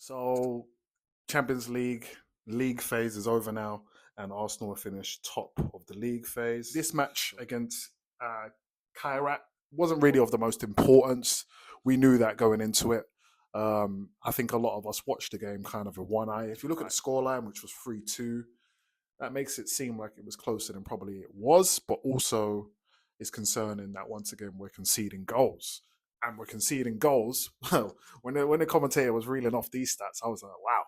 So, Champions league phase is over now, and Arsenal have finished top of the league phase. This match against Kairat wasn't really of the most importance. We knew that going into it. I think a lot of us watched the game kind of with one eye. If you look at the scoreline, which was 3-2, that makes it seem like it was closer than probably it was, but also is concerning that once again we're conceding goals. And we're conceding goals. Well, when the commentator was reeling off these stats, I was like, wow.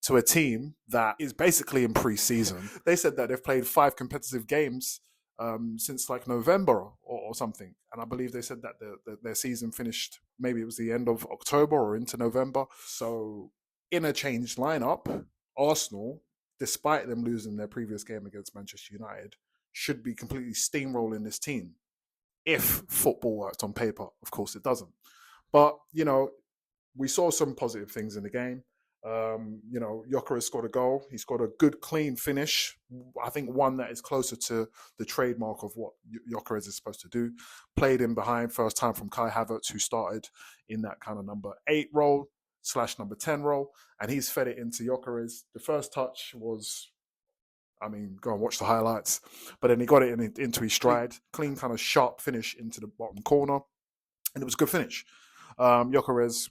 To a team that is basically in pre-season, they said that they've played 5 competitive games since like November or something, and I believe they said that their season finished, maybe it was the end of October or into November. So in a changed lineup, Arsenal, despite them losing their previous game against Manchester United, should be completely steamrolling this team if football worked on paper. Of course, it doesn't. But, we saw some positive things in the game. Gyokeres scored a goal. He scored a good, clean finish. I think one that is closer to the trademark of what Gyokeres is supposed to do. Played in behind, first time from Kai Havertz, who started in that kind of number 8 role / number 10 role. And he's fed it into Gyokeres. The first touch was, go and watch the highlights. But then he got it into his stride. Clean, kind of sharp finish into the bottom corner. And it was a good finish. Gyokeres,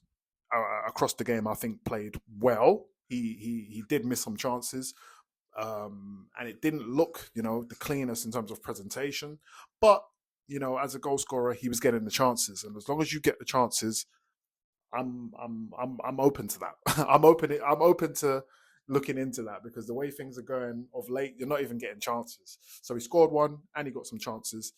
across the game, I think played well. He did miss some chances. And it didn't look, the cleanest in terms of presentation. But, as a goal scorer, he was getting the chances. And as long as you get the chances, I'm open to that. I'm open to looking into that, because the way things are going of late, you're not even getting chances. So he scored one and he got some chances.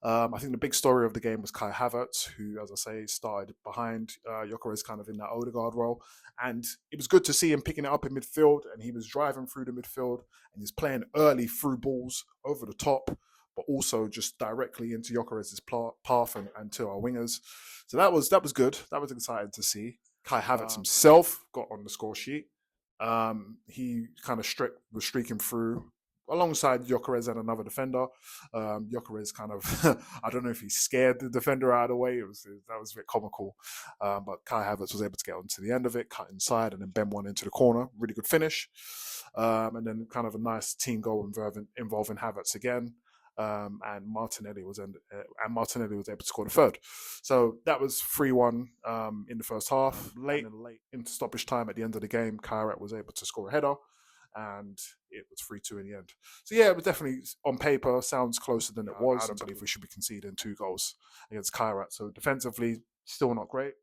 I think the big story of the game was Kai Havertz, who, as I say, started behind Gyokeres kind of in that Odegaard role. And it was good to see him picking it up in midfield, and he was driving through the midfield, and he's playing early through balls over the top, but also just directly into Gyokeres' path and to our wingers. So that was good. That was exciting to see. Kai Havertz himself got on the score sheet. He kind of was streaking through alongside Gyokeres and another defender. Gyokeres kind of, I don't know if he scared the defender out of the way. That was a bit comical. But Kai Havertz was able to get onto the end of it, cut inside, and then bend one into the corner. Really good finish. And then kind of a nice team goal involving Havertz again. And Martinelli was able to score the third. So that was 3-1 in the first half. Late into stoppage time at the end of the game, Kairat was able to score a header, and it was 3-2 in the end. So yeah, it was definitely, on paper, sounds closer than it was. I don't believe we should be conceding 2 goals against Kairat. So defensively, still not great.